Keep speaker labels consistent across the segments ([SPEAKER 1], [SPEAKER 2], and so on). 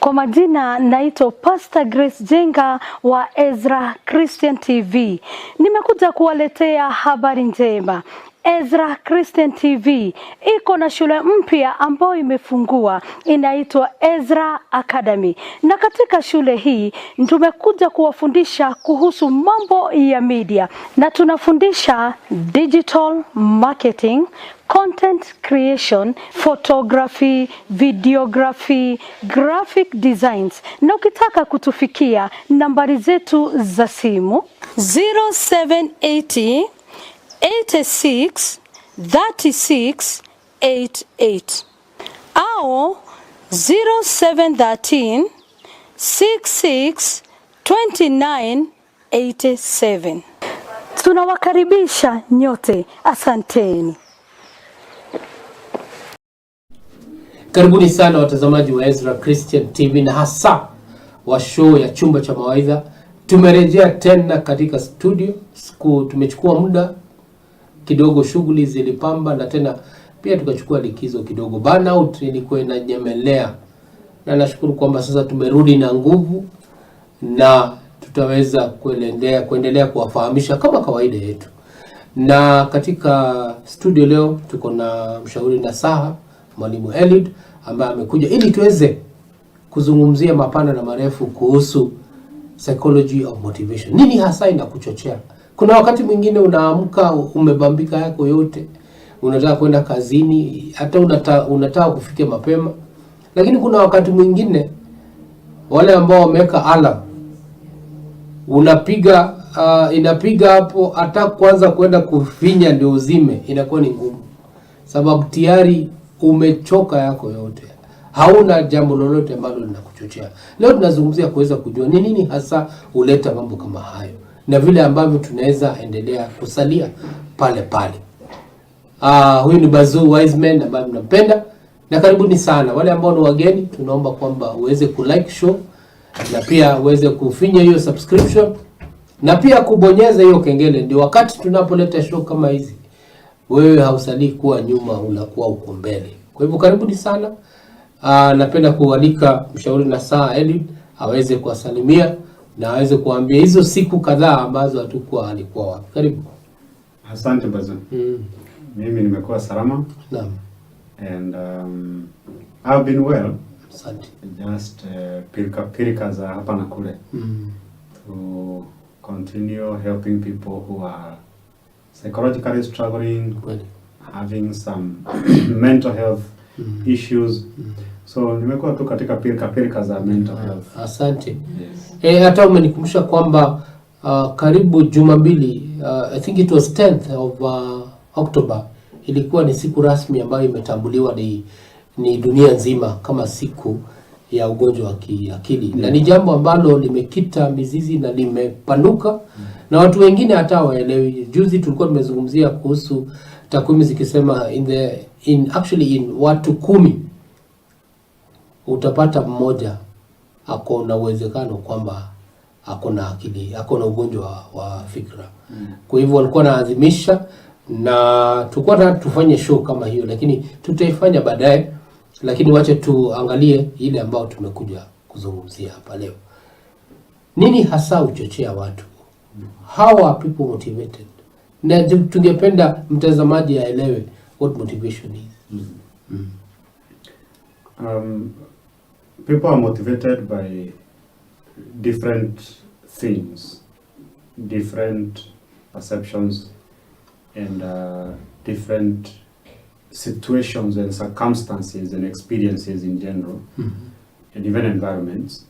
[SPEAKER 1] Kwa majina naitwa Pastor Grace Jenga wa Ezra Christian TV. Nimekuja kuwaletea habari njema. Ezra Christian TV iko na shule mpya ambayo imefungua, inaitwa Ezra Academy. Na katika shule hii tumekuja kuwafundisha kuhusu mambo ya media, na tunafundisha digital marketing, content creation, photography, videography, graphic designs. Na ukitaka kutufikia, nambari zetu za simu 0780 86 36 88 au 0713 66 29 87. Tunawakaribisha nyote, asanteni.
[SPEAKER 2] Karibuni sana watazamaji wa Ezra Christian TV na hasa wa show ya Chumba cha Mawaidha. Tumerejea tena katika studio. Tumechukua muda kidogo, shughuli zilipamba, na tena pia tukachukua likizo kidogo. Burnout ilikuwa inanyemelea, na nashukuru kwamba sasa tumerudi na nguvu na tutaweza kuendelea kuwafahamisha kama kawaida yetu. Na katika studio leo tuko na mshauri nasaha Mwalimu Eliud ambaye amekuja ili tuweze kuzungumzia mapana na marefu kuhusu psychology of motivation. Nini hasa inakuchochea? Kuna wakati mwingine unaamka umebambika yako yote, unataka kwenda kazini, hata unataka kufika mapema. Lakini kuna wakati mwingine wale ambao wameweka alarm, unapiga inapiga hapo, hata kwanza kwenda kufinya ndio uzime inakuwa ni ngumu, sababu tayari umechoka yako yote, hauna jambo lolote ambalo linakuchochea. Leo tunazungumzia kuweza kujua ni nini hasa huleta mambo kama hayo, na vile ambavyo tunaweza endelea kusalia pale pale. Huyu ni Bazuu wise man ambaye mnampenda, na karibuni sana. Wale ambao ni wageni, tunaomba kwamba uweze kulike show, na pia uweze kufinya hiyo subscription, na pia kubonyeza hiyo kengele, ndio wakati tunapoleta show kama hizi wewe hausalii kuwa nyuma, unakuwa uko mbele. Kwa hivyo karibuni sana. Napenda kualika mshauri nasaha Eliud aweze kuwasalimia na aweze kuambia hizo siku kadhaa ambazo alikuwa wapi. Karibu.
[SPEAKER 3] Asante Bazuu. Mimi nimekuwa salama.
[SPEAKER 2] Naam.
[SPEAKER 3] And I've been well.
[SPEAKER 2] Asante.
[SPEAKER 3] Just pilika za hapa na kule. To continue helping people who are psychologically struggling, having some mental health issues. So nimekuwa tu katika pilika za mental health.
[SPEAKER 2] Asante. Yes. Hata umenikumbusha kwamba karibu juma mbili, I think it was 10th of October, ilikuwa ni siku rasmi ambayo imetambuliwa ni dunia nzima kama siku ya ugonjwa wa kiakili. Na ni jambo ambalo limekita mizizi na limepanuka, na watu wengine hata waelewi. Juzi tulikuwa tumezungumzia kuhusu takwimu zikisema in watu 10 utapata mmoja ako na uwezekano kwamba ako na ugonjwa wa fikra. Kwa hivyo walikuwa naadhimisha, na tulikuwa tufanye show kama hiyo, lakini tutaifanya baadaye. Lakini wacha tuangalie ile ambao tumekuja kuzungumzia hapa leo. Nini hasa uchochea watu? How are people motivated? Na tungependa mtazamaji aelewe what motivation is.
[SPEAKER 3] People are motivated by different things, different perceptions, and different situations and circumstances and experiences in general, and even environments,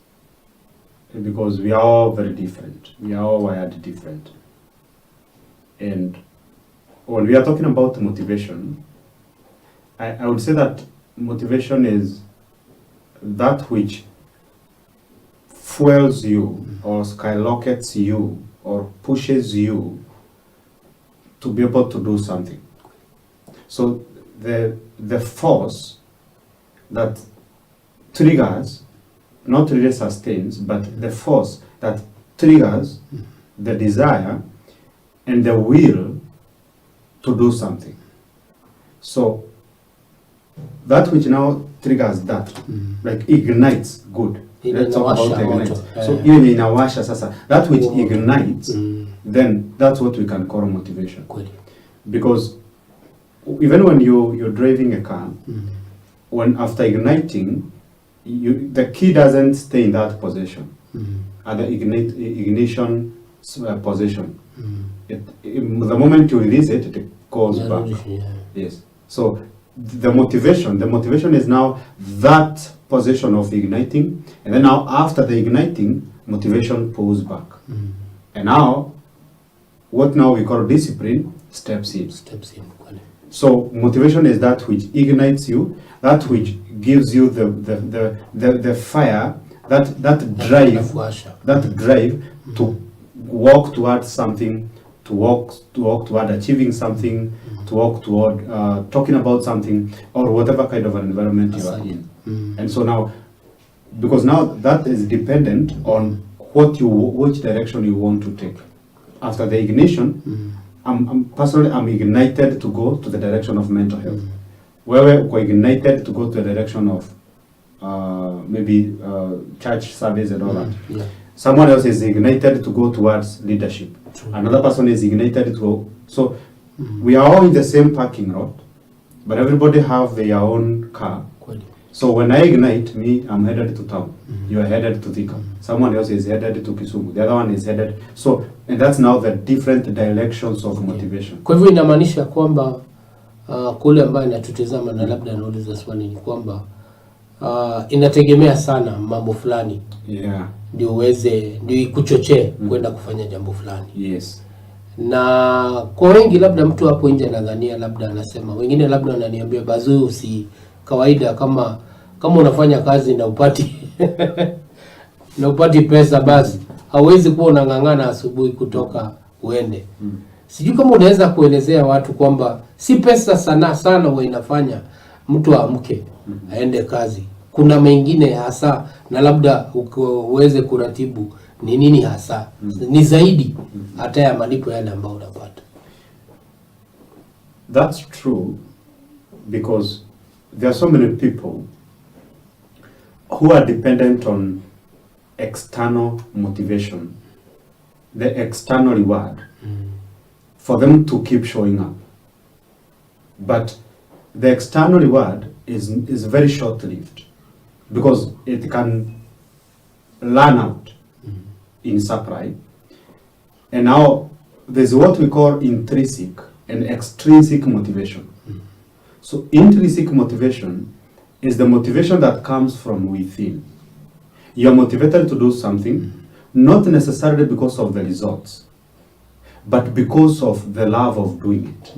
[SPEAKER 3] because we are all very different. We are all wired different. And when we are talking about motivation, I would say that motivation is that which fuels you or skyrockets you or pushes you to be able to do something. So the force that triggers, not really sustains, but the force that triggers the desire and the will to do something. So that which now triggers that, like ignites good. Let's talk about ignite. So hiyo inawasha sasa, that which ignites, then that's what we can call motivation. Because even when you're driving a car, when after igniting, the key doesn't stay in that position, at the ignition position. The moment you release it, it goes back. Yes. So the motivation is now that position of igniting, and then now after the igniting, motivation pulls back. And now, what now we call discipline steps in. So motivation is that which ignites you, that which gives you the fire, that drive to walk towards something, to walk toward achieving something, to walk toward talking about something, or whatever kind of an environment you are in. And so now, because now that is dependent on which direction you want to take. After the ignition, I'm personally ignited to go to the direction of mental health. We're ignited to go to the direction of maybe church service and all that. Someone else is ignited to go towards leadership. Another person is ignited to go. So we are all in the same parking lot, but everybody have their own car. So when I ignite, I'm headed to town. You are headed to Thika. Someone else is headed to Kisumu. The other one is headed. So, and that's now the different directions of motivation.
[SPEAKER 2] Kwa hivyo inamaanisha kwamba kule ambaye natutazama na labda anauliza swali ni kwamba inategemea sana mambo fulani. Ndio ikuchochee kwenda kufanya jambo fulani.
[SPEAKER 3] Yes.
[SPEAKER 2] Na kwa wengi labda mtu hapo nje anadhania, labda anasema, wengine labda wananiambia Bazuu, si kawaida kama unafanya kazi na upati pesa, basi hauwezi kuwa unang'ang'ana asubuhi kutoka uende. Sijui kama unaweza kuelezea watu kwamba si pesa sana huwa inafanya mtu amke aende kazi. Kuna mengine hasa, na labda uweze kuratibu ni nini hasa ni zaidi hata ya malipo yale ambayo unapata.
[SPEAKER 3] That's true, because there are so many people who are dependent on external motivation, the external reward, for them to keep showing up. But the external reward is very short-lived, because it can run out in supply. And now there's what we call intrinsic and extrinsic motivation. So intrinsic motivation is the motivation that comes from within. You are motivated to do something, not necessarily because of the results, but because of the love of doing it.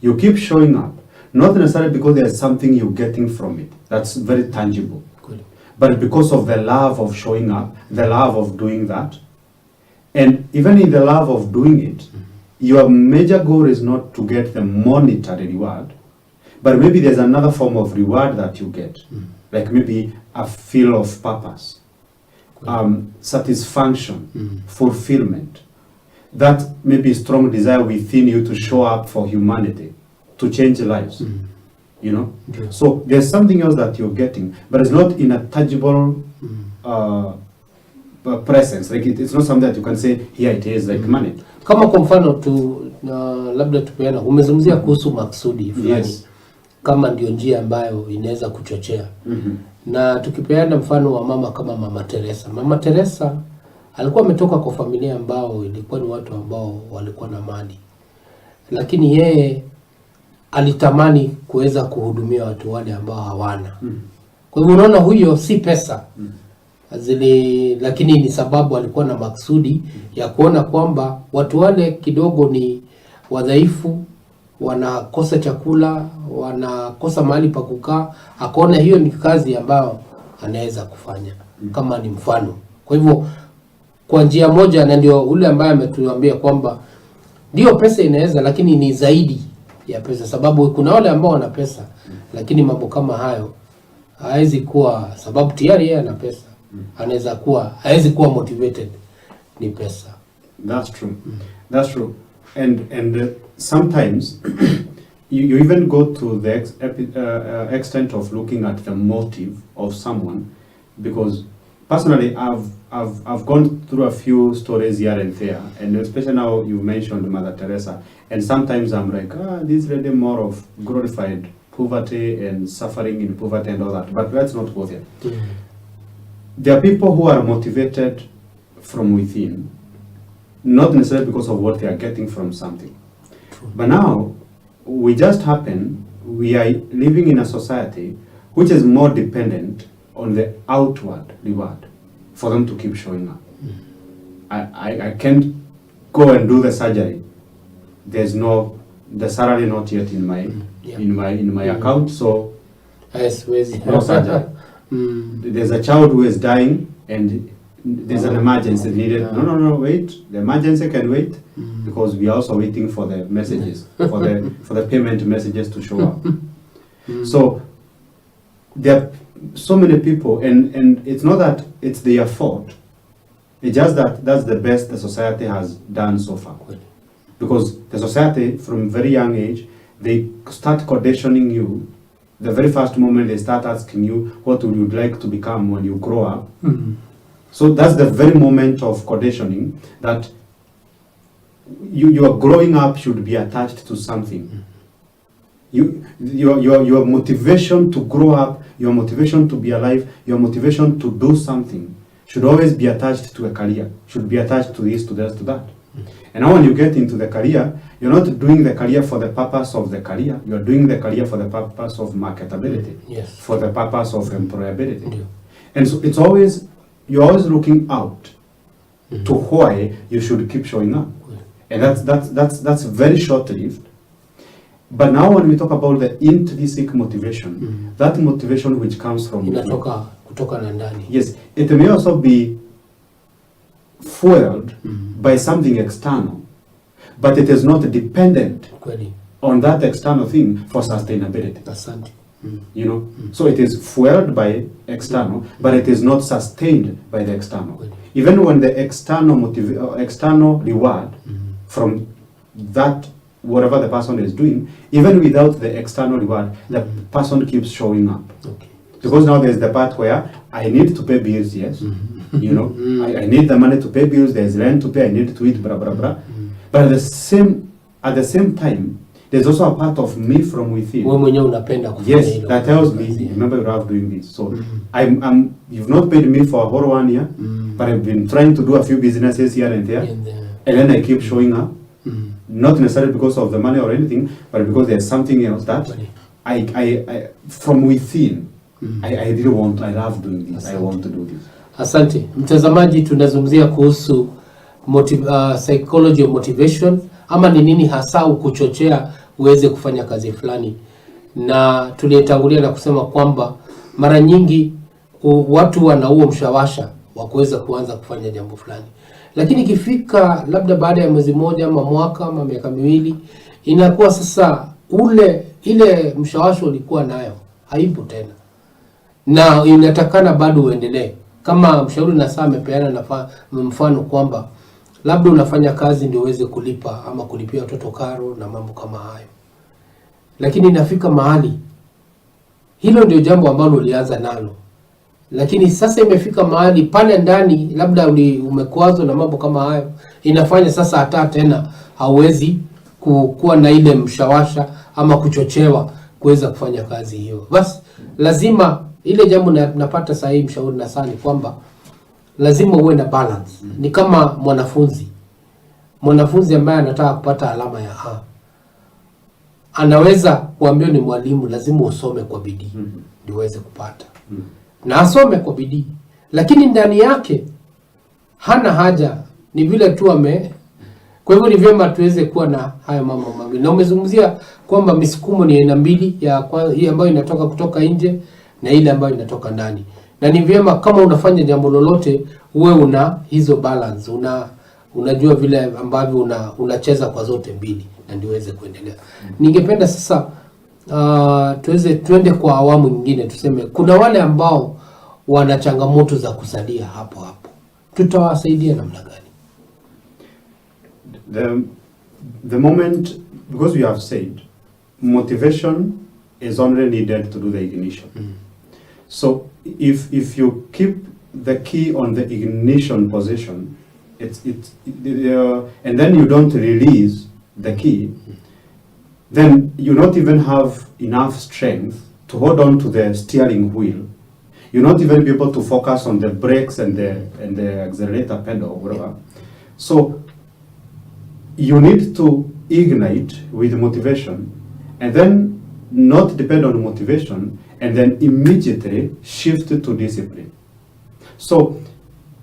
[SPEAKER 3] You keep showing up, not necessarily because there's something you're getting from it that's very tangible, but because of the love of showing up, the love of doing that. And even in the love of doing it, your major goal is not to get the monetary reward, but maybe there's another form of reward that you get, like maybe a feel of purpose, satisfaction, fulfillment. That maybe strong desire within you to show up for humanity, to change lives, you know? So there's something else that you're getting, but it's not in a tangible presence. Like it's not something that you can say, here it is, like money.
[SPEAKER 2] Kama kwa mfano labda tupeana, umezungumzia kuhusu maksudi fulani, kama ndio njia ambayo inaweza kuchochea. Na tukipeana mfano wa mama kama Mama Teresa. Mama Teresa alikuwa ametoka kwa familia ambao ilikuwa ni watu ambao walikuwa na mali, lakini yeye alitamani kuweza kuhudumia watu wale ambao hawana. Kwa hivyo unaona, huyo si pesa zile, lakini ni sababu alikuwa na maksudi ya kuona kwamba watu wale kidogo ni wadhaifu, wanakosa chakula, wanakosa mahali pa kukaa. Akaona hiyo ni kazi ambayo anaweza kufanya kama ni mfano. Kwa hivyo kwa njia moja, na ndio ule ambaye ametuambia kwamba ndio pesa inaweza, lakini ni zaidi ya pesa, sababu kuna wale ambao wana pesa lakini mambo kama hayo haiwezi kuwa, sababu tayari yeye ana pesa, anaweza kuwa haiwezi kuwa motivated ni pesa.
[SPEAKER 3] That's true. That's true. And sometimes you even go to the extent of looking at the motive of someone, because personally I've gone through a few stories here and there, and especially now you mentioned Mother Teresa, and sometimes I'm like, this lady more of glorified poverty and suffering in poverty and all that, but let's not go there. There are people who are motivated from within, not necessarily because of what they are getting from something. But now, we are living in a society which is more dependent on the outward reward for them to keep showing up. I can't go and do the surgery. There's the salary not yet in my account, so no surgery. There's a child who is dying and there's an emergency needed. No, wait. The emergency can wait because we are also waiting for the messages, for the payment messages to show up. So there are so many people, and it's not that it's their fault. It's just that that's the best the society has done so far. Because the society, from very young age, they start conditioning you. The very first moment they start asking you, what would you like to become when you grow up? So that's the very moment of conditioning that your growing up should be attached to something. Your motivation to grow up, your motivation to be alive, your motivation to do something should always be attached to a career, should be attached to this, to that, to that. And now when you get into the career, you're not doing the career for the purpose of the career, you're doing the career for the purpose of marketability, for the purpose of employability. And so you're always looking out to why you should keep showing up. And that's very short-lived. But now when we talk about the intrinsic motivation, that motivation which comes from
[SPEAKER 2] kutoka na ndani.
[SPEAKER 3] Yes, it may also be fueled by something external, but it is not dependent on that external thing for sustainability. You know, so it is fueled by external, but it is not sustained by the external. Even when the external reward from that whatever the person is doing, even without the external reward, the person keeps showing up. Because now there's the part where I need to pay bills, yes. You know, I need the money to pay bills, there's rent to pay, I need to eat, blah, blah, blah. But at the same time, there's also a part of me from within. Yes, that tells me, remember you are doing this. So you've not paid me for a whole 1 year, but I've been trying to do a few businesses here and there, and then I keep showing up. Not necessarily because of the money or anything, but because there's something else that I from within, I really want, I love doing this, I want to do this.
[SPEAKER 2] Asante. Mtazamaji, tunazungumzia kuhusu psychology of motivation, ama ni nini hasa ukuchochea uweze kufanya kazi fulani. Na tulitangulia na kusema kwamba mara nyingi watu wana huo mshawasha wa kuweza kuanza kufanya jambo fulani. Lakini ikifika labda baada ya mwezi mmoja ama mwaka ama miaka miwili, inakuwa sasa ile mshawasho ulikuwa nayo haipo tena. Na inatakana bado uendelee. Kama mshauri na saa amepeana mfano kwamba labda unafanya kazi ndio uweze kulipa ama kulipia watoto karo na mambo kama hayo. Lakini inafika mahali hilo ndio jambo ambalo ulianza nalo. Lakini sasa imefika mahali pale ndani labda umekwazwa na mambo kama hayo, inafanya sasa hata tena hauwezi kuwa na ile mshawasha ama kuchochewa kuweza kufanya kazi hiyo. Basi lazima ile jambo napata sahihi mshauri na sana kwamba lazima uwe na balance. Ni kama mwanafunzi ambaye anataka kupata alama ya A, anaweza kuambia ni mwalimu lazima usome kwa bidii ndio uweze kupata. Na asome kwa bidii, lakini ndani yake hana haja, ni vile tu kwa hivyo ni vyema tuweze kuwa na haya mambo mawili. Na umezungumzia kwamba misukumo ni aina mbili, hii ambayo inatoka kutoka nje na ile ambayo inatoka ndani. Na ni vyema kama unafanya jambo lolote uwe una hizo balance, unajua vile ambavyo unacheza kwa zote mbili na ndio uweze kuendelea. Ningependa sasa tuende kwa awamu nyingine, tuseme kuna wale ambao wana changamoto za kusalia hapo. Tutawasaidia namna gani?
[SPEAKER 3] The moment, because we have said motivation is only needed to do the ignition. So if you keep the key on the ignition position, and then you don't release the key, then you not even have enough strength to hold on to the steering wheel. You not even be able to focus on the brakes and the accelerator pedal, whatever. So you need to ignite with motivation, and then not depend on motivation, and then immediately shift to discipline. So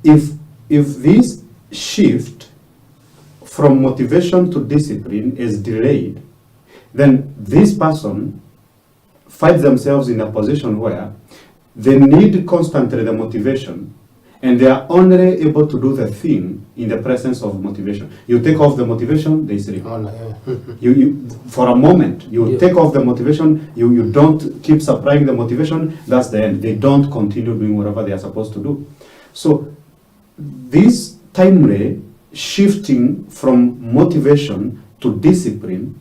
[SPEAKER 3] if this shift from motivation to discipline is delayed, then this person finds themselves in a position where they need constantly the motivation, and they are only able to do the thing in the presence of motivation. You take off the motivation, they sleep. You for a moment, you take off the motivation, you don't keep supplying the motivation, that's the end. They don't continue doing whatever they are supposed to do. So this timely shifting from motivation to discipline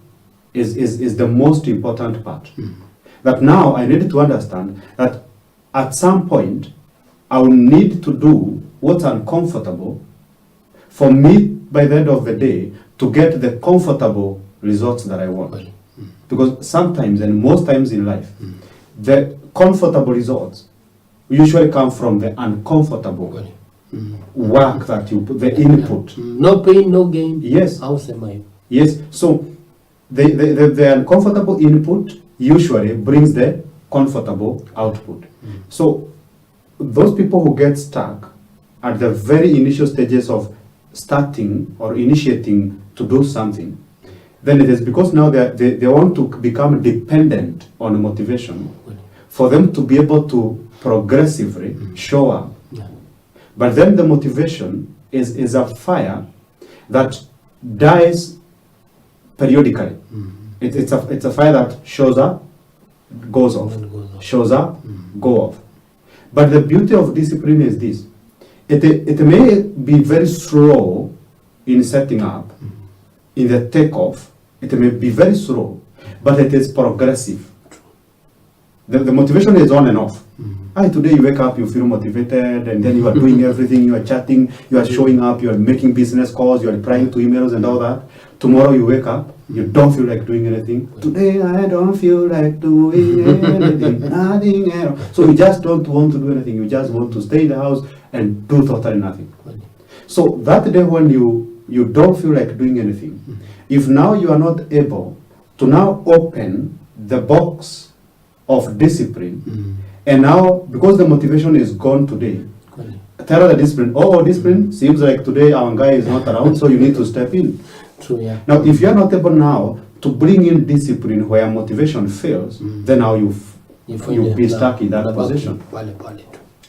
[SPEAKER 3] is the most important part. That now I need to understand that at some point I will need to do what's uncomfortable for me by the end of the day to get the comfortable results that I want. Because sometimes, and most times in life, the comfortable results usually come from the uncomfortable work that you put, the input.
[SPEAKER 2] No pain, no gain.
[SPEAKER 3] Yes.
[SPEAKER 2] Yes.
[SPEAKER 3] So the uncomfortable input usually brings the comfortable output. So those people who get stuck at the very initial stages of starting or initiating to do something, then it is because now they want to become dependent on motivation for them to be able to progressively show up. But then the motivation is a fire that dies periodically. It's a fire that shows up, goes off, shows up, go off. But the beauty of discipline is this. It may be very slow in setting up, in the takeoff. It may be very slow, but it is progressive. The motivation is on and off. Today you wake up, you feel motivated, and then you are doing everything, you are chatting, you are showing up, you are making business calls, you are replying to emails and all that. Tomorrow you wake up, you don't feel like doing anything. Today I don't feel like doing anything, nothing else. So you just don't want to do anything, you just want to stay in the house and do totally nothing. So that day when you don't feel like doing anything, if now you are not able to now open the box of discipline, and now because the motivation is gone today, tell the discipline, discipline, seems like today our guy is not around, so you need to step in.
[SPEAKER 2] True, yeah.
[SPEAKER 3] Now if you are not able now to bring in discipline where motivation fails, then now you'll be stuck in that position.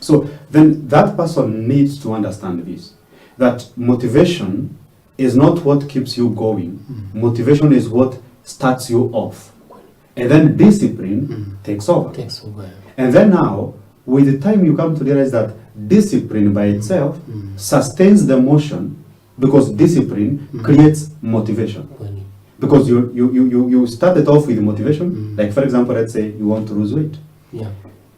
[SPEAKER 3] So then that person needs to understand this, that motivation is not what keeps you going. Motivation is what starts you off. And then discipline takes over. And then now, with the time you come to realize that discipline by itself sustains the motion, because discipline creates motivation. Because you started off with motivation, like for example, let's say you want to lose weight.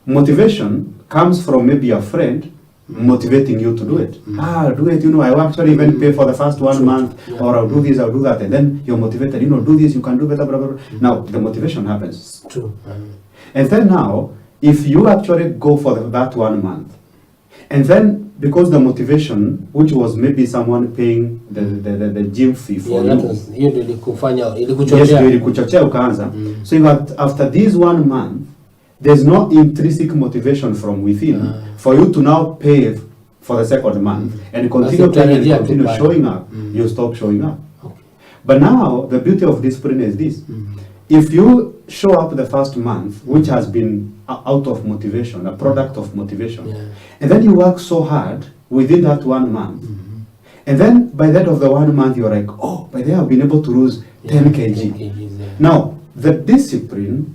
[SPEAKER 3] Motivation comes from maybe a friend motivating you to do it. Do it, I actually even pay for the first 1 month, or I'll do this, I'll do that, and then you're motivated, do this, you can do better, blah, blah, blah. Now, the motivation happens.
[SPEAKER 2] True.
[SPEAKER 3] And then now, if you actually go for that 1 month, and then because the motivation, which was maybe someone paying the gym fee for you, ilikuchochea ukaanza. So after this 1 month, there's no intrinsic motivation from within for you to now pay for the second month and continue paying and continue showing up. You stop showing up. But now the beauty of discipline is this: if you show up the first month, which has been out of motivation, a product of motivation, and then you work so hard within that 1 month, and then by the end of the 1 month you're like, by then I've been able to lose 10 kg. Now the discipline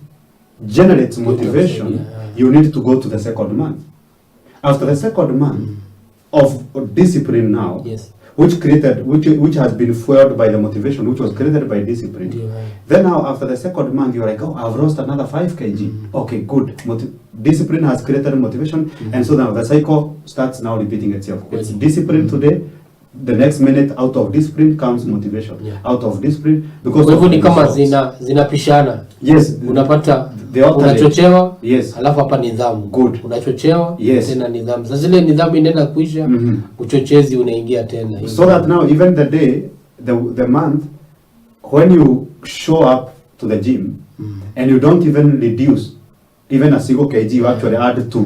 [SPEAKER 3] generates motivation. You need to go to the second month. After the second month of discipline now, which has been fueled by the motivation, which was created by discipline.
[SPEAKER 2] Yeah.
[SPEAKER 3] Then now after the second month, you're like, oh, I've lost another 5 kg. Okay, good. Discipline has created motivation, and so now the cycle starts now repeating itself. It's discipline today. The next minute, out of discipline comes motivation.
[SPEAKER 2] Yeah.
[SPEAKER 3] Out of discipline, because
[SPEAKER 2] hivyo ni kama zinapishana.
[SPEAKER 3] Yes,
[SPEAKER 2] unapata
[SPEAKER 3] the
[SPEAKER 2] unachochewa.
[SPEAKER 3] Yes.
[SPEAKER 2] Alafu hapa nidhamu.
[SPEAKER 3] Good.
[SPEAKER 2] Unachochewa.
[SPEAKER 3] Yes.
[SPEAKER 2] Tena nidhamu. Sasa zile nidhamu inaenda kuisha, uchochezi unaingia tena.
[SPEAKER 3] So that now even the day, the month, when you show up to the gym and you don't even reduce even a single kg, you actually add 2.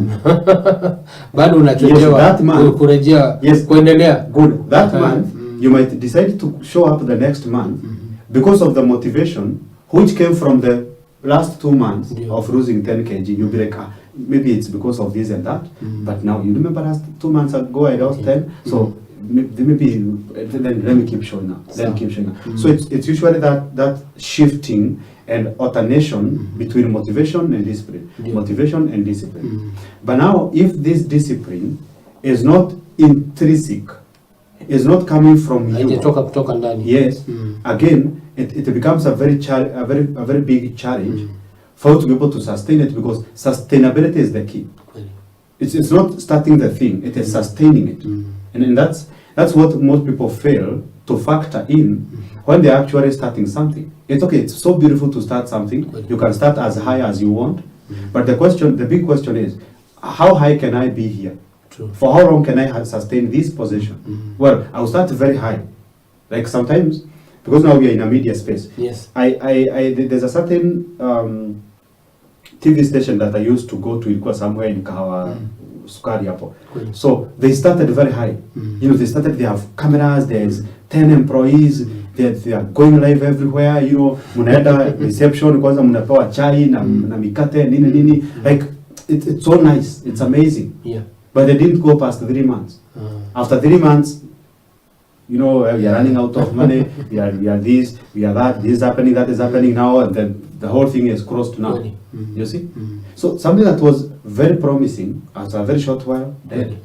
[SPEAKER 2] Bado unachochewa kurejea kuendelea.
[SPEAKER 3] Good. That month you might decide to show up the next month because of the motivation which came from the last 2 months of losing 10 kg. You'll be like, maybe it's because of this and that, but now you remember last 2 months ago I lost 10, so maybe then let me keep showing up. Then keep showing up. So it's usually that shifting and alternation between motivation and discipline. Motivation and discipline. But now, if this discipline is not intrinsic, is not coming from you,
[SPEAKER 2] kutoka ndani.
[SPEAKER 3] Yes, again, it becomes a very big challenge for you to be able to sustain it, because sustainability is the key. It's not starting the thing; it is sustaining it, and that's what most people fail to factor in when they're actually starting something. It's okay, it's so beautiful to start something. You can start as high as you want, but the big question is, how high can I be here?
[SPEAKER 2] True.
[SPEAKER 3] For how long can I sustain this position? Well, I'll start very high. Like sometimes, because now we are in a media space.
[SPEAKER 2] Yes.
[SPEAKER 3] There's a certain TV station that I used to go to. It was somewhere in Kahawa, Sukari hapo. So they started very high. You know, they have cameras, there's 10 employees, they are going live everywhere, you know, munaenda reception, kwanza munapewa chai na mikate, nini. Like, it's so nice, it's amazing.
[SPEAKER 2] Yeah.
[SPEAKER 3] But they didn't go past 3 months. After 3 months, you know, we are running out of money, we are this, we are that, this is happening, that is happening now, and then the whole thing is crossed now. You see? So something that was very promising after a very short while, dead.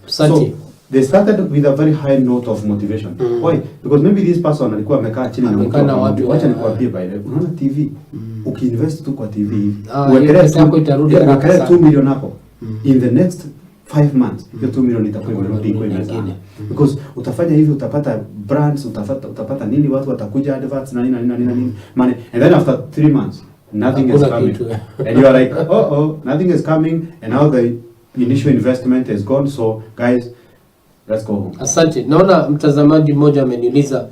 [SPEAKER 3] So they started with a very high note of motivation. Why? Because maybe this person alikuwa amekaa chini na wacha nikwambie by the way, unaona TV, ukiinvest tu kwa TV, uwekelee 2 million hapo. In the next 5 months, hiyo 2 million itakuwa imerudi kwa mezani. Because utafanya hivi, utapata brands, utapata nini, watu watakuja adverts na nini money, and then after 3 months nothing is coming. And you are like, nothing is coming, and now the initial investment is gone. So guys, let's go home. Asante.
[SPEAKER 2] Naona mtazamaji mmoja ameniuliza,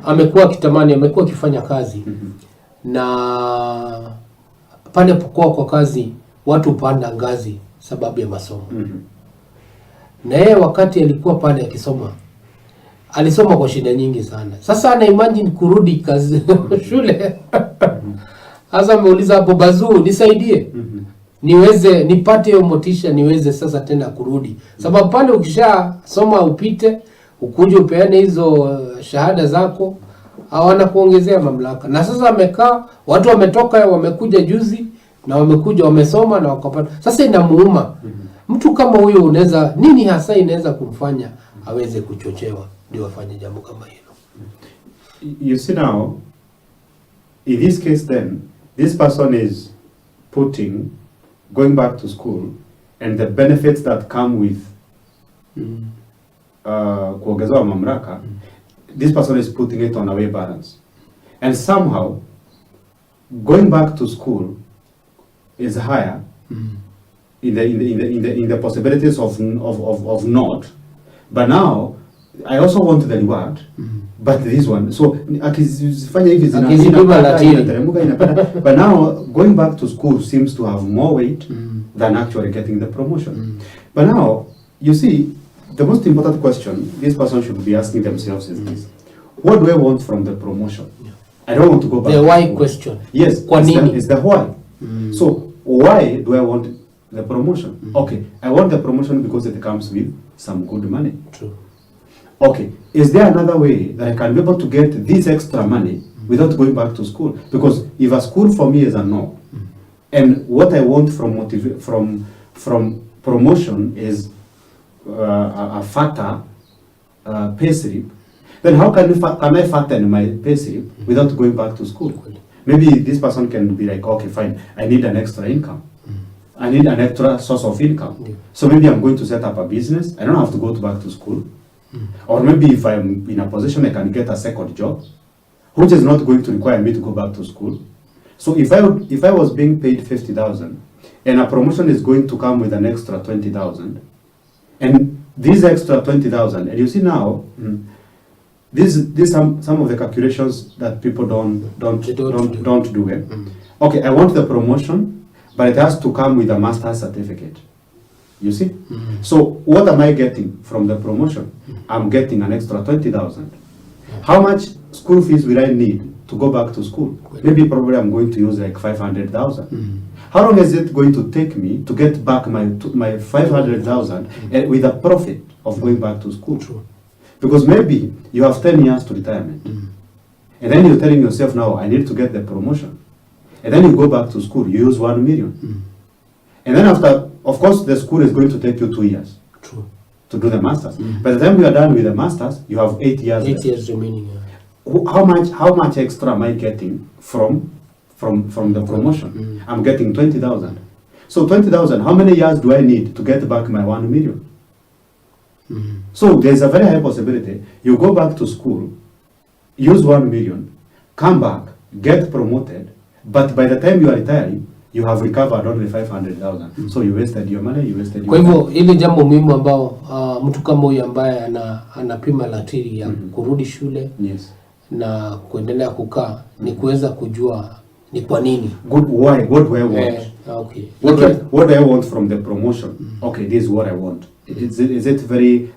[SPEAKER 2] amekuwa kitamani, amekuwa akifanya kazi na pale kwa kazi watu upanda ngazi sababu ya masomo. Na yeye wakati alikuwa pale akisoma, alisoma kwa shida nyingi sana. Sasa ana imagine kurudi kazi shule. Sasa ameuliza hapo, Bazuu nisaidie. Niweze nipate hiyo motisha, niweze sasa tena kurudi. Sababu pale ukisha soma upite, ukuje upeane hizo shahada zako, hawana kuongezea mamlaka. Na sasa amekaa, watu wametoka wamekuja juzi na wamekuja wamesoma na wakapata. Sasa inamuuma. Mtu kama huyo unaweza nini hasa inaweza kumfanya aweze kuchochewa ndio afanye jambo kama hilo?
[SPEAKER 3] You see now, in this case then, this person is going back to school, and the benefits that come with kuongezewa mamlaka, this person is putting it on a way balance. And somehow, going back to school is higher in the possibilities of not. But now, I also want the reward. But this one, so akizifanya hivi inapata. But now going back to school seems to have more weight than actually getting the promotion. But now you see, the most important question this person should be asking themselves is this: what do I want from the promotion? I don't want to go back.
[SPEAKER 2] The why question.
[SPEAKER 3] Yes, it's the why. So why do I want the promotion? Okay, I want the promotion because it comes with some good money.
[SPEAKER 2] True.
[SPEAKER 3] Okay, is there another way that I can be able to get this extra money without going back to school? Because if a school for me is a no, and what I want from promotion is a factor pay slip, then how can I fatten my pay slip without going back to school? Maybe this person can be like, okay, fine, I need an extra income. I need an extra source of income.
[SPEAKER 2] Yeah.
[SPEAKER 3] So maybe I'm going to set up a business. I don't have to go back to school. Or maybe if I'm in a position, I can get a second job, which is not going to require me to go back to school. So if I was being paid 50,000, and a promotion is going to come with an extra 20,000, and this extra 20,000, and you see now, these some of the calculations that people don't do it. Okay, I want the promotion, but it has to come with a master's certificate. You see? So what am I getting from the promotion? I'm getting an extra 20,000. How much school fees will I need to go back to school? Maybe probably I'm going to use like 500,000. How long is it going to take me to get back my 500,000 with a profit of going back to school?
[SPEAKER 2] True.
[SPEAKER 3] Because maybe you have 10 years to retirement. And then you're telling yourself now, I need to get the promotion. And then you go back to school, you use 1 million. And then after, of course, the school is going to take you 2 years.
[SPEAKER 2] True.
[SPEAKER 3] To do the masters. By the time you are done with the masters, you have 8 years.
[SPEAKER 2] 8 years remaining.
[SPEAKER 3] How much extra am I getting from the promotion? I'm getting 20,000. So 20,000, how many years do I need to get back my 1 million? So there's a very high possibility you go back to school, use 1 million, come back, get promoted, but by the time you are retiring, you have recovered only 500,000. So you wasted your money, you wasted your
[SPEAKER 2] Kwa hivyo ile jambo muhimu ambao mtu kama huyu ambaye anapima latiri ya kurudi shule na kuendelea kukaa ni kuweza kujua ni kwa nini.
[SPEAKER 3] What do I want?
[SPEAKER 2] Okay.
[SPEAKER 3] What do I want from the promotion? Okay, this is what I want. Is it very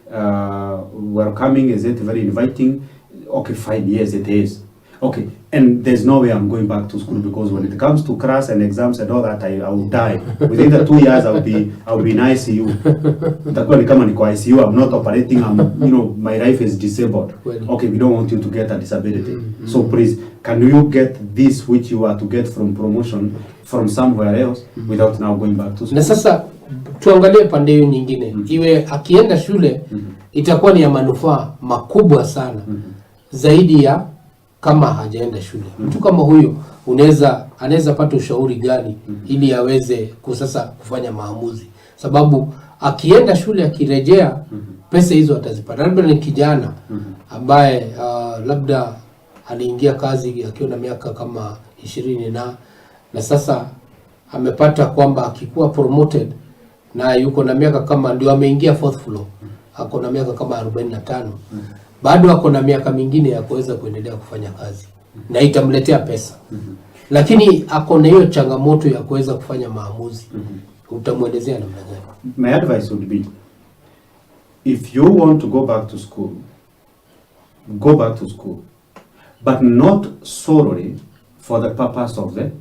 [SPEAKER 3] welcoming? Is it very inviting? Okay, fine. Yes, it is. Okay, and there's no way I'm going back to school because when it comes to class and exams and all that, I will die. Within the 2 years, I'll be in ICU. I'm not operating. My life is disabled. Okay, we don't want you to get a disability. So please, can you get this which you are to get from promotion from somewhere else without now going back to school?
[SPEAKER 2] Na sasa tuangalie pande hiyo nyingine. Iwe akienda shule itakuwa ni ya manufaa makubwa sana zaidi ya kama hajaenda shule. Mtu kama huyo anaweza pata ushauri gani ili aweze sasa kufanya maamuzi? Sababu akienda shule akirejea pesa hizo atazipata. Labda ni kijana ambaye labda aliingia kazi akiwa na miaka kama 20 na sasa amepata kwamba akikuwa promoted na yuko na miaka kama ndio ameingia 4th floor. Ako na miaka kama 45. Bado ako na miaka mingine ya kuweza kuendelea kufanya kazi na itamletea pesa. Lakini ako na hiyo changamoto ya kuweza kufanya maamuzi. Utamwelezea namna gani?
[SPEAKER 3] My advice would be, if you want to go back to school, go back to school, but not solely for the purpose of the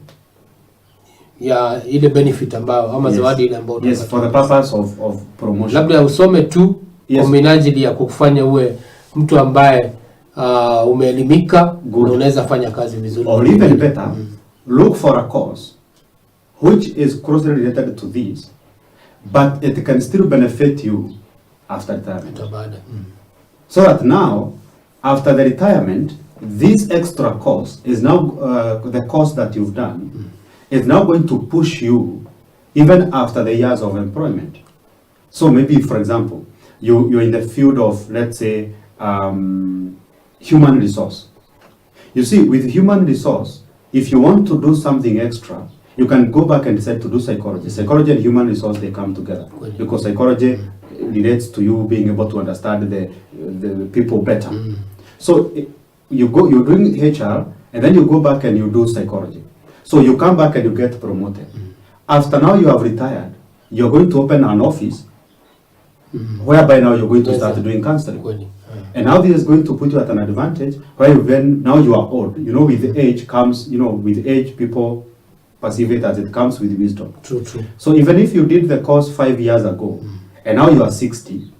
[SPEAKER 2] ile benefit ambayo ama zawadi ile ambayo
[SPEAKER 3] yes, for the purpose of promotion.
[SPEAKER 2] Labda usome tu kwa minajili ya kukufanya uwe mtu ambaye umeelimika na unaweza fanya kazi vizuri.
[SPEAKER 3] Or even better, look for a course which is closely related to this, but it can still benefit you after retirement. So that now, after the retirement, this extra course is now the course that you've done is now going to push you even after the years of employment. So maybe, for example, you're in the field of, let's say, human resource. You see, with human resource, if you want to do something extra, you can go back and decide to do psychology. Psychology and human resource, they come together. Because psychology relates to you being able to understand the people better. So you're doing HR, and then you go back and you do psychology. So you come back and you get promoted. After now you have retired, you're going to open an office whereby now you're going to start doing counseling. And now this is going to put you at an advantage where now you are old. With age comes, with age people perceive it as it comes with wisdom.
[SPEAKER 2] True.
[SPEAKER 3] So even if you did the course 5 years ago, and now you are 60,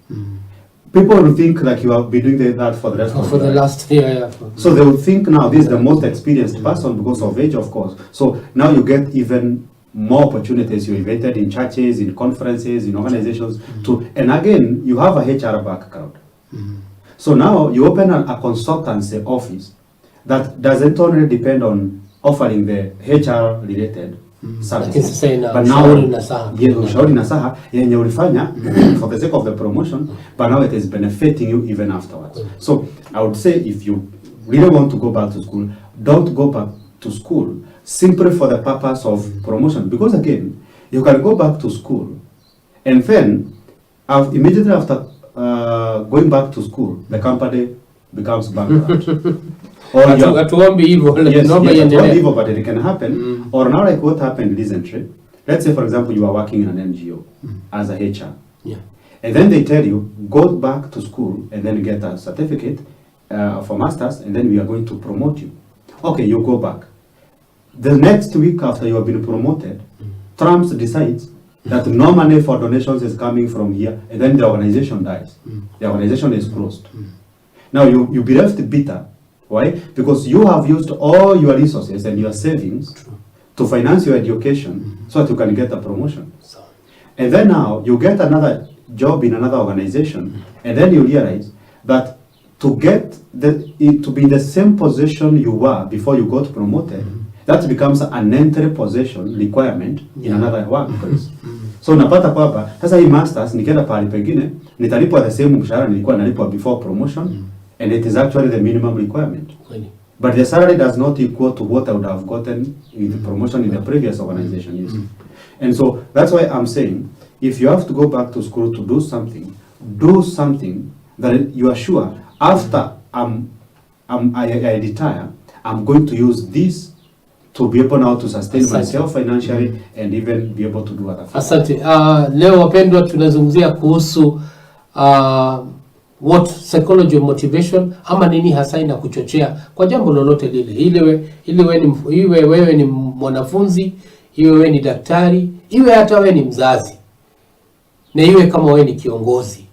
[SPEAKER 3] people will think like you have been doing that for the rest of your life.
[SPEAKER 2] For the last year.
[SPEAKER 3] So they will think now this is the most experienced person because of age, of course. So now you get even more opportunities. You're invited in churches, in conferences, in organizations and again, you have a HR background. So now you open a consultancy office that doesn't only depend on offering the HR related services, but now ushauri nasaha yenye ulifanya for the sake of the promotion, but now it is benefiting you even afterwards. So I would say, if you really want to go back to school, don't go back to school simply for the purpose of promotion, because again, you can go back to school and then immediately after going back to school, the company becomes bankrupt.
[SPEAKER 2] Hatuombi hivyo,
[SPEAKER 3] hivyo, but it can happen. Or now, like what happened recently, let's say for example you are working in an NGO as a HR, and then they tell you go back to school and then get a certificate for masters, and then we are going to promote you. Okay, you go back. The next week after you have been promoted, Trump decides that no money for donations is coming from here, and then the organization dies. The organization is closed. Now you be left bitter. Why? Because you have used all your resources and your savings to finance your education so that you can get a promotion. And then now you get another job in another organization, and then you realize that to get to be in the same position you were before you got promoted, that becomes an entry position requirement in another workplace. So napata kwamba sasa hii masters nikienda pale pengine nitalipwa the same mshahara nilikuwa nalipwa before promotion, and it is actually the minimum requirement. But the salary does not equal to what I would have gotten with the promotion in the previous organization. You see? And so that's why I'm saying, if you have to go back to school to do something that you are sure after I retire, I'm going to use this to be able now to sustain myself financially and even be able to do other things. Asante.
[SPEAKER 2] Leo wapendwa, tunazungumzia kuhusu what psychology of motivation, ama nini hasa ina kuchochea kwa jambo lolote lile. Iwe wewe ni mwanafunzi, iwe wewe ni daktari, iwe hata wewe ni mzazi, na iwe kama wewe ni kiongozi.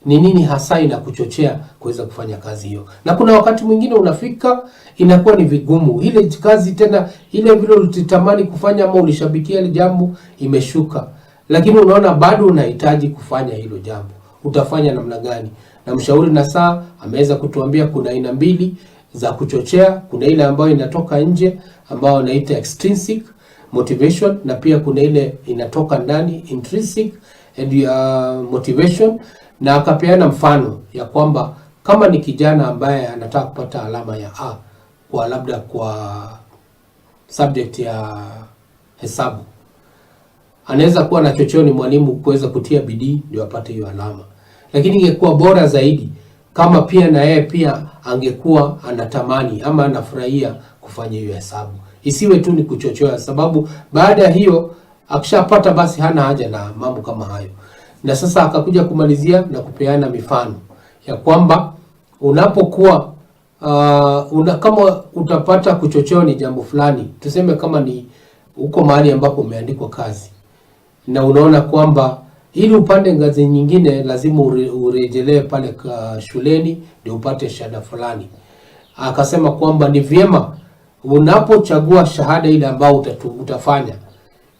[SPEAKER 2] Ni nini hasa ina kuchochea kuweza kufanya kazi hiyo? Na kuna wakati mwingine unafika inakuwa ni vigumu. Ile kazi tena ile vile ulitamani kufanya ama ulishabikia ile jambo imeshuka. Lakini unaona bado unahitaji kufanya hilo jambo. Utafanya namna gani? Na mshauri nasaha ameweza kutuambia kuna aina mbili za kuchochea. Kuna ile ambayo inatoka nje ambayo inaita extrinsic motivation, na pia kuna ile inatoka ndani intrinsic motivation. Na akapeana mfano ya kwamba kama ni kijana ambaye anataka kupata alama ya A kwa labda kwa subject ya hesabu, anaweza kuwa na chocheo ni mwalimu kuweza kutia bidii ndio apate hiyo alama. Lakini ingekuwa bora zaidi kama pia na yeye pia angekuwa anatamani ama anafurahia kufanya hiyo hesabu. Isiwe tu ni kuchochoa, sababu baada ya hiyo akishapata basi hana haja na mambo kama hayo. Na sasa akakuja kumalizia na kupeana mifano ya kwamba unapokuwa kama utapata kuchochewa ni jambo fulani, tuseme kama ni uko mahali ambapo umeandikwa kazi na unaona kwamba ili upande ngazi nyingine lazima urejelee pale shuleni ndio upate shahada fulani. Akasema kwamba ni vyema unapochagua shahada ile ambayo utafanya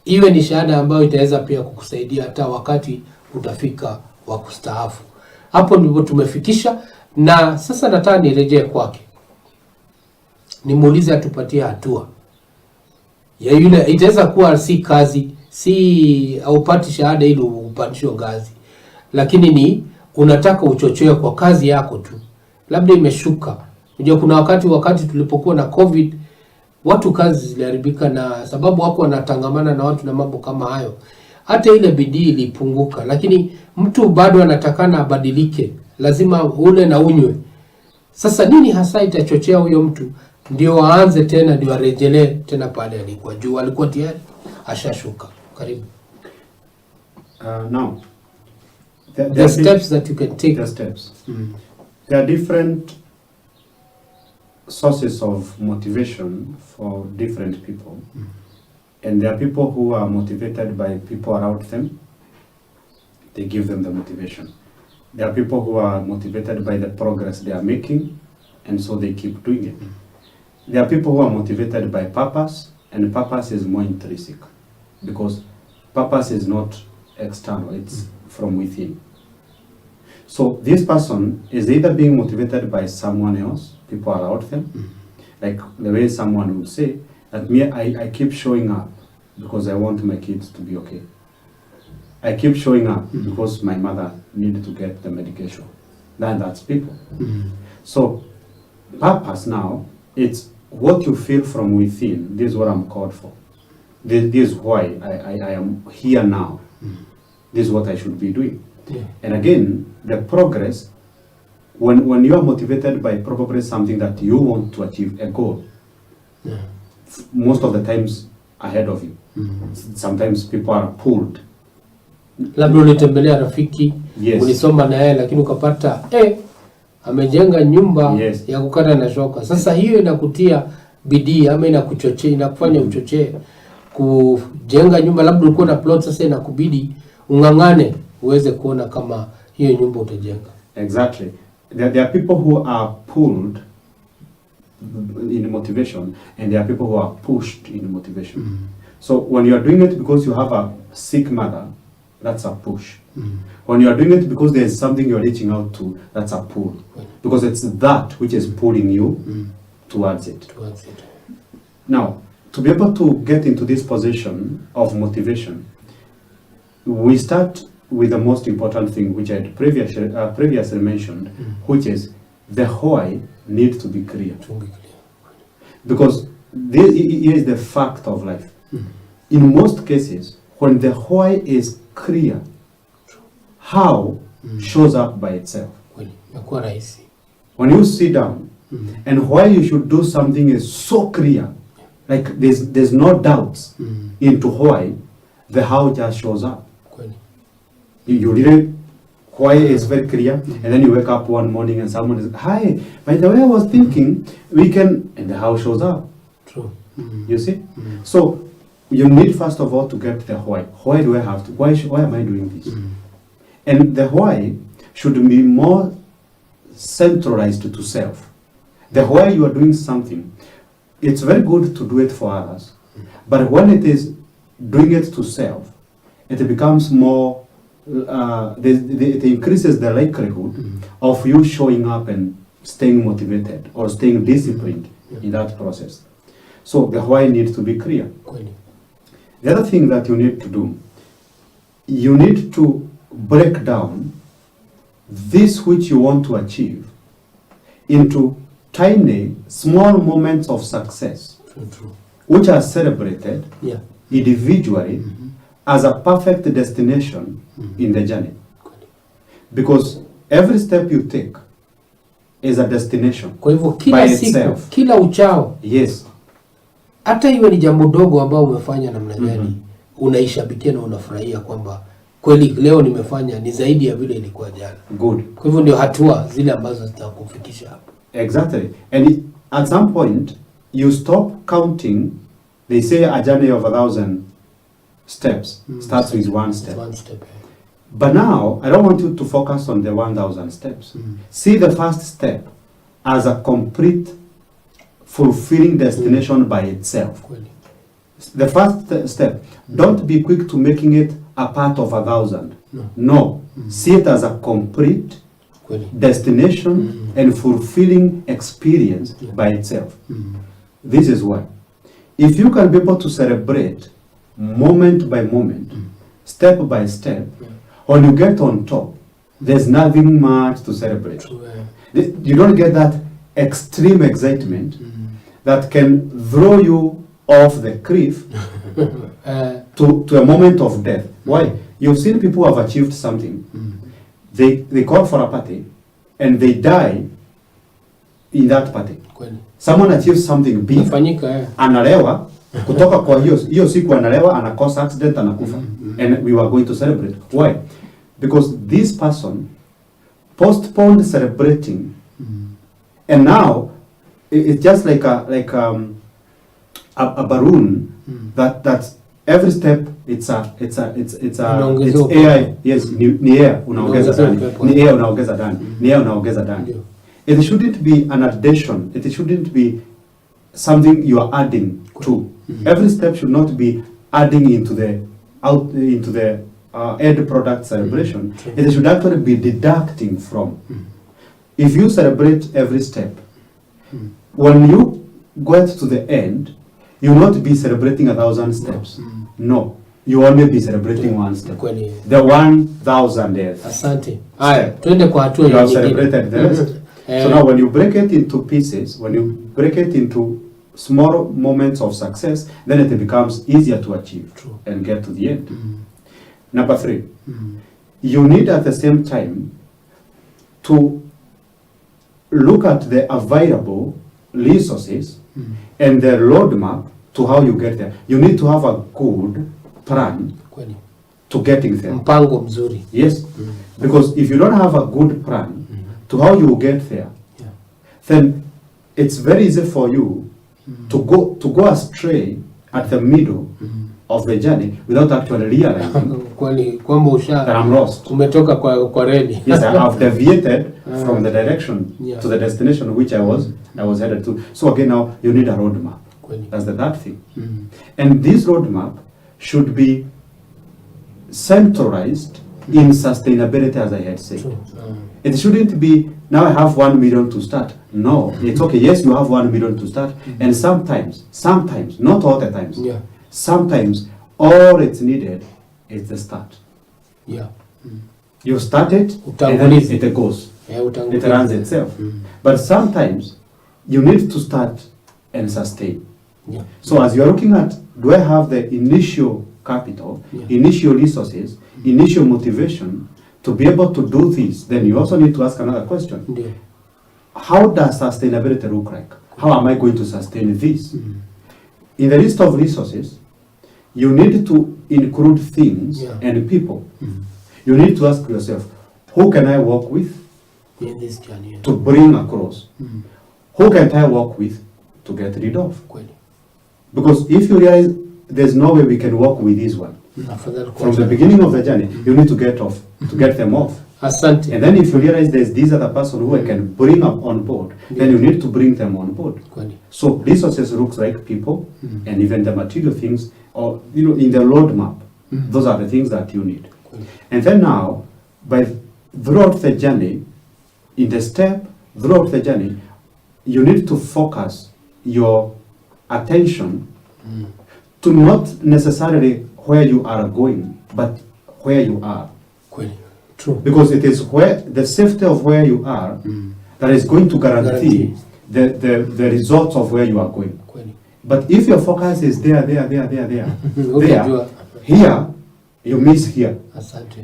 [SPEAKER 2] iwe ni shahada ambayo itaweza pia kukusaidia hata wakati utafika wa kustaafu. Hapo ndipo tumefikisha, na sasa nataka nirejee kwake. Nimuulize atupatie hatua ya yule itaweza kuwa si kazi, si upati shahada ili upandishwe ngazi, lakini ni unataka uchochewe kwa kazi yako tu. Labda imeshuka. Unajua kuna wakati tulipokuwa na COVID, watu kazi ziliharibika na sababu wako wanatangamana na watu na mambo kama hayo. Hata ile bidii ilipunguka, lakini mtu bado anatakana abadilike. Lazima ule na unywe. Sasa nini hasa itachochea huyo mtu ndio aanze tena, ndio arejelee tena pale alikuwa juu, alikuwa tayari ashashuka. Karibu.
[SPEAKER 3] Now
[SPEAKER 2] the steps that you can take.
[SPEAKER 3] The steps. There are different sources of motivation for different people. And there are people who are motivated by people around them. They give them the motivation. There are people who are motivated by the progress they are making, and so they keep doing it. There are people who are motivated by purpose, and purpose is more intrinsic, because purpose is not external, it's from within. So this person is either being motivated by someone else, people around them, like the way someone would say that I keep showing up because I want my kids to be okay. I keep showing up because my mother needed to get the medication. That's people. So purpose now, it's what you feel from within. This is what I'm called for. This is why I am here now. This is what I should be doing.
[SPEAKER 2] Yeah.
[SPEAKER 3] And again, the progress, when you are motivated by probably something that you want to achieve, a goal, most of the times ahead of you. Sometimes people are pulled.
[SPEAKER 2] Labda ulitembelea rafiki,
[SPEAKER 3] Yes.
[SPEAKER 2] ulisoma na yeye lakini ukapata amejenga nyumba
[SPEAKER 3] Yes.
[SPEAKER 2] ya kukata na shoka. Sasa hiyo inakutia bidii ama inakuchochea, inakufanya uchochee kujenga nyumba. Labda ulikuwa na plot, sasa inakubidi ungangane uweze kuona kama hiyo nyumba utajenga.
[SPEAKER 3] Exactly. There are people who are pulled in motivation, and there are people who are pushed in motivation. So when you are doing it because you have a sick mother, that's a push. When you are doing it because there is something you are reaching out to, that's a pull. Because it's that which is pulling you towards it. Now, to be able to get into this position of motivation, we start with the most important thing, which I had previously mentioned, which is the why needs to be clear. Because this is the fact of life. In most cases, when the why is clear, how shows up by itself. When you sit down and why you should do something is so clear, like there's no doubts into why, the how just shows up. You really, why is very clear, and then you wake up one morning and someone is, hi, by the way, I was thinking we can, and the how shows up.
[SPEAKER 2] True.
[SPEAKER 3] You see? So you need first of all to get the why. Why do I have to? Why am I doing this? And the why should be more centralized to self. The why you are doing something, it's very good to do it for others, but when it is doing it to self, it becomes more. It increases the likelihood of you showing up and staying motivated or staying disciplined in that process. So the why needs to be clear. The other thing that you need to do, you need to break down this which you want to achieve into tiny, small moments of success, which are celebrated individually as a perfect destination in the journey. Because every step you take is a destination.
[SPEAKER 2] Kwa hivyo kila siku, kila uchao,
[SPEAKER 3] yes,
[SPEAKER 2] hata iwe ni jambo dogo ambao umefanya namna gani, unaishabikia na unafurahia kwamba kweli leo nimefanya ni zaidi ya vile ilikuwa jana.
[SPEAKER 3] Good.
[SPEAKER 2] Kwa hivyo ndio hatua zile ambazo zitakufikisha hapo.
[SPEAKER 3] Exactly. And at some point you stop counting. They say a journey of 1,000 steps starts with one step.
[SPEAKER 2] One step.
[SPEAKER 3] But now I don't want you to focus on the 1,000 steps. See the first step as a complete, fulfilling destination by itself. The first step, don't be quick to making it a part of 1,000. No. See it as a complete destination and fulfilling experience by itself. This is why. If you can be able to celebrate moment by moment, step by step, when you get on top, there's nothing much to celebrate. You don't get that extreme excitement that can throw you off the cliff to a moment of death. Why? You've seen people who have achieved something. They call for a party and they die in that party. Someone achieves something big, analewa, kutoka kwa hiyo siku analewa, anakosa accident, anakufa. And we were going to celebrate. Why? Because this person postponed celebrating, and now it's just like a balloon that every step it's AI. Yes, ni air unaongeza ndani, ni air unaongeza ndani, ni air unaongeza ndani. It shouldn't be an addition. It shouldn't be something you are adding to. Every step should not be adding into the end product celebration, it should actually be deducting from. If you celebrate every step, when you get to the end, you will not be celebrating 1,000 steps. No, you only be celebrating one step. The 1,000 days.
[SPEAKER 2] Asante. Haya, twende kwa hatua
[SPEAKER 3] you have celebrated the rest. So now when you break it into pieces, when you break it into small moments of success, then it becomes easier to achieve and get to the end. Number 3, you need at the same time to look at the available resources and the roadmap to how you get there. You need to have a good plan to getting there.
[SPEAKER 2] Mpango mzuri.
[SPEAKER 3] Yes, because if you don't have a good plan to how you get there, then it's very easy for you to go astray at the middle of the journey without actually realizing that I'm lost.
[SPEAKER 2] Umetoka kwa reli.
[SPEAKER 3] Yes, I have deviated from the direction to the destination which I was headed to. So again, now you need a roadmap. That's the third thing. And this roadmap should be centralized in sustainability, as I had said. It shouldn't be, now I have 1 million to start. No, it's okay. Yes, you have 1 million to start. And sometimes, not all the times, sometimes all it's needed is the start. You start it, and then it goes. It runs itself. But sometimes you need to start and sustain. So as you are looking at, do I have the initial capital, initial resources, initial motivation to be able to do this? Then you also need to ask another question. How does sustainability look like? How am I going to sustain this? In the list of resources, you need to include things and people. You need to ask yourself, who can I work with
[SPEAKER 2] in this journey
[SPEAKER 3] to bring across? Who can I work with to get rid of? Because if you realize there's no way we can work with this one, from the beginning of the journey, you need to get them off.
[SPEAKER 2] Asante.
[SPEAKER 3] And then if you realize there's this other person who I can bring up on board, then you need to bring them on board. So resources looks like people and even the material things, or in the roadmap. Those are the things that you need. And then now, throughout the journey, throughout the journey, you need to focus your attention to not necessarily where you are going, but where you are.
[SPEAKER 2] True.
[SPEAKER 3] Because it is where the safety of where you are that is going to guarantee the results of where you are going. But if your focus is there, here, you miss here.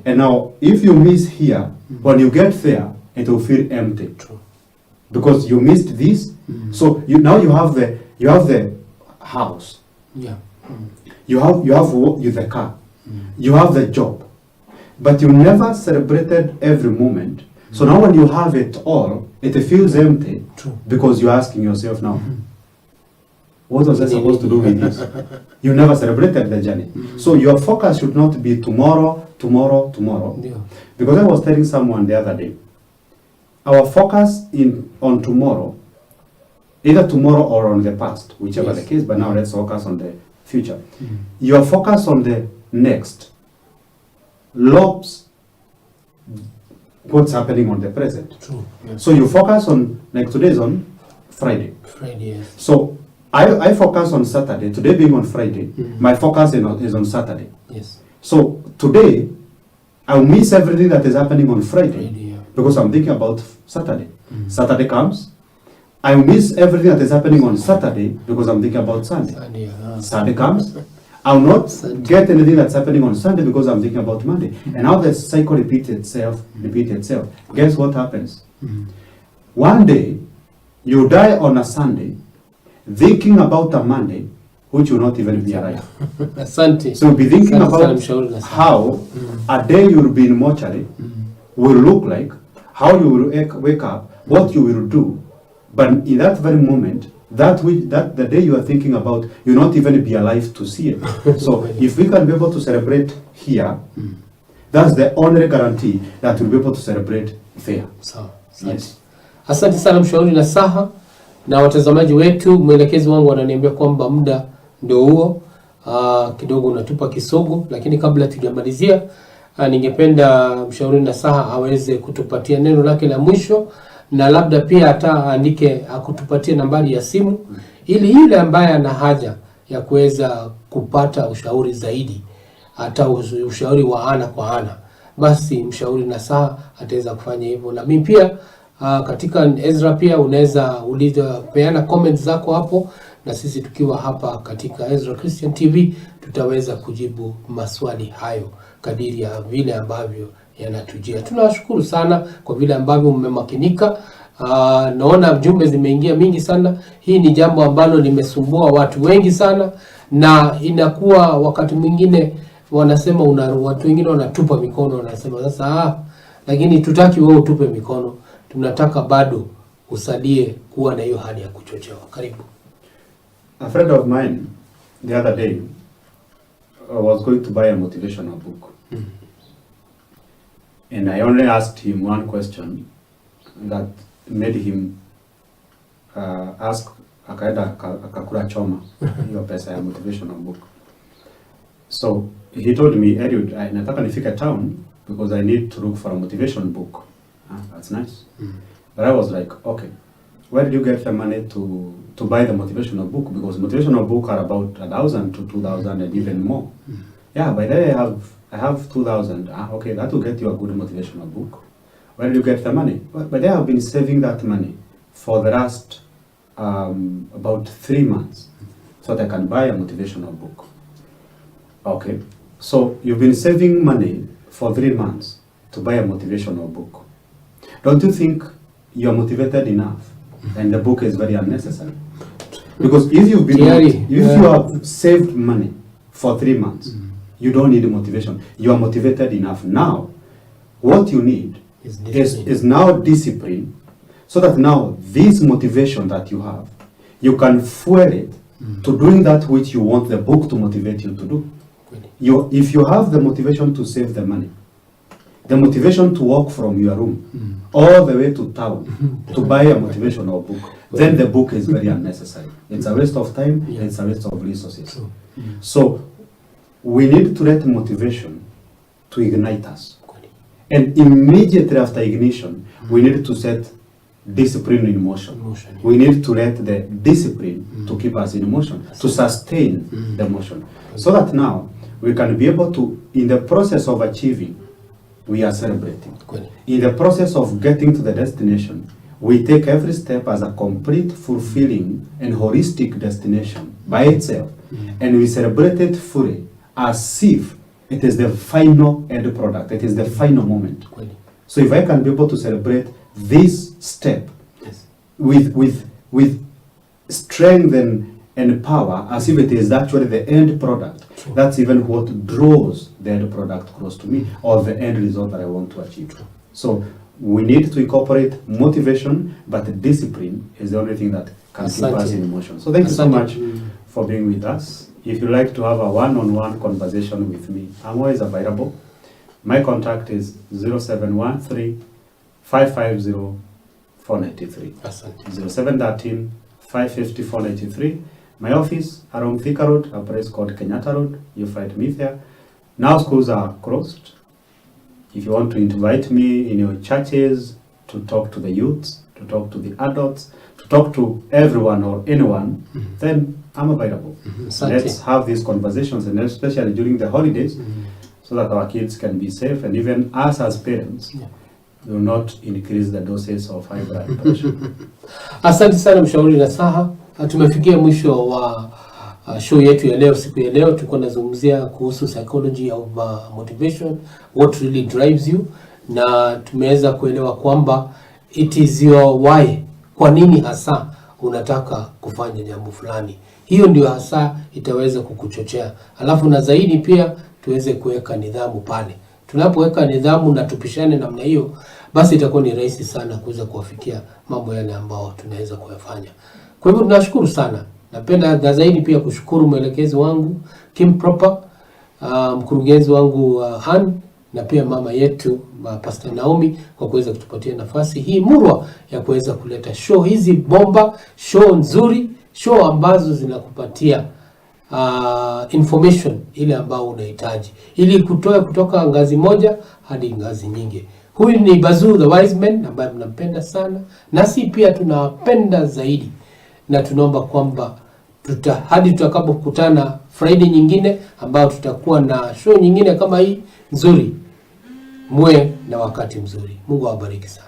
[SPEAKER 3] And now, if you miss here, when you get there, it will feel empty. Because you missed this. So now you have the house. You have the car. You have the job. But you never celebrated every moment. So now when you have it all, it feels empty. Because you're asking yourself now, what was I supposed to do with this? You never celebrated the journey. So your focus should not be tomorrow. Because I was telling someone the other day, our focus on tomorrow, either tomorrow or on the past, whichever the case, but now let's focus on the future. Your focus on the next lobs what's happening on the present. So you focus on, like today is on Friday. So I focus on Saturday. Today being on Friday, my focus is on Saturday. So today, I'll miss everything that is happening on Friday because I'm thinking about Saturday. Saturday comes, I miss everything that is happening on Saturday because I'm thinking about Sunday. Sunday comes, I'll not get anything that's happening on Sunday because I'm thinking about Monday. And now the cycle repeats itself. Guess what happens? One day, you die on a Sunday, thinking about a Monday, which will not even be alive. So you'll be thinking about how a day you'll be in mortuary will look like, how you will wake up, what you will do. But in that very moment, the day you are thinking about, you'll not even be alive to see it. So if we can be able to celebrate here, that's the only guarantee that we'll be able to celebrate there. Yes.
[SPEAKER 2] Asante sana mshauri na saha na watazamaji wetu. Mwelekezi wangu wananiambia kwamba muda ndio huo, kidogo unatupa kisogo, lakini kabla tujamalizia, ningependa mshauri nasaha aweze kutupatia neno lake la mwisho, na labda pia hata aandike akutupatie nambari ya simu ili yule ambaye ana haja ya kuweza kupata ushauri zaidi, hata ushauri wa ana kwa ana, basi mshauri nasaha ataweza kufanya hivyo. Na mimi pia katika Ezra pia unaweza peana comments zako hapo, na sisi tukiwa hapa katika Ezra Christian TV tutaweza kujibu maswali hayo kadiri ya vile ambavyo yanatujia. Tunawashukuru sana kwa vile ambavyo mmemakinika. Naona jumbe zimeingia mingi sana. Hii ni jambo ambalo limesumbua watu wengi sana, na inakuwa wakati mwingine wanasema watu wengine wanatupa mikono, wanasema sasa lakini tutaki wewe utupe mikono, tunataka bado usalie kuwa na hiyo hali ya kuchochewa. Karibu.
[SPEAKER 3] A friend of mine the other day was going to buy a motivational book. And I only asked him one question that made him ask akaenda akakula choma hiyo pesa ya motivational book. So he told me, Eliud, nataka nifike town because I need to look for a motivation book. That's nice. But I was like, okay, where did you get the money to buy the motivational book? Because motivational books are about 1,000 to 2,000 and even more. Yeah, by then I have 2,000. Okay, that will get you a good motivational book. Where did you get the money? But they have been saving that money for the last about 3 months so that I can buy a motivational book. Okay, so you've been saving money for 3 months to buy a motivational book. Don't you think you're motivated enough and the book is very unnecessary? Because if you have saved money for 3 months, you don't need motivation. You are motivated enough. Now, what you need is now discipline, so that now this motivation that you have, you can fuel it to doing that which you want the book to motivate you to do. If you have the motivation to save the money, the motivation to walk from your room all the way to town to buy a motivational book, then the book is very unnecessary. It's a waste of time, it's a waste of resources. So we need to let motivation to ignite us. And immediately after ignition, we need to set discipline in motion. We need to let the discipline to keep us in motion, to sustain the motion. So that now we can be able to, in the process of achieving, we are celebrating. In the process of getting to the destination, we take every step as a complete, fulfilling, and holistic destination by itself. And we celebrate it fully as if it is the final end product. It is the final moment. So if I can be able to celebrate this step with strength and power as if it is actually the end product, that's even what draws the end product close to me, or the end result that I want to achieve. So we need to incorporate motivation, but discipline is the only thing that can keep us in motion. So thank you so much for being with us. If you'd like to have a one-on-one conversation with me, I'm always available. My contact is 0713 550 493. 0713 550 493. My office around Thika Road, a place called Kenyatta Road. You find me there. Now schools are closed. If you want to invite me in your churches to talk to the youths, to talk to the adults, to talk to everyone or anyone, then I'm available. Let's have these conversations, and especially during the holidays, so that our kids can be safe, and even us as parents will not increase the doses of high blood pressure.
[SPEAKER 2] Asante sana mshauri nasaha. Tumefikia mwisho wa show yetu ya leo. Siku ya leo tulikuwa tunazungumzia kuhusu psychology of motivation, what really drives you, na tumeweza kuelewa kwamba it is your why. Kwa nini hasa unataka kufanya jambo fulani? Hiyo ndio hasa itaweza kukuchochea. Alafu na zaidi pia tuweze kuweka nidhamu pale. Tunapoweka nidhamu na tupishane namna hiyo, basi itakuwa ni rahisi sana kuweza kuwafikia mambo yale ambao tunaweza kuyafanya. Kwa hivyo tunashukuru sana. Napenda zaidi pia kushukuru mwelekezi wangu Kim Proper, mkurugenzi wangu Han, na pia mama yetu Pastor Naomi kwa kuweza kutupatia nafasi hii murwa ya kuweza kuleta show hizi bomba, show nzuri, show ambazo zinakupatia information ile ambao unahitaji ili kutoa kutoka ngazi moja hadi ngazi nyingi. Huyu ni Bazuu the wise man ambaye mnampenda sana, nasi pia tunawapenda zaidi, na tunaomba kwamba hadi tutakapokutana Friday nyingine ambao tutakuwa na show nyingine kama hii nzuri, muwe na wakati mzuri. Mungu awabariki sana.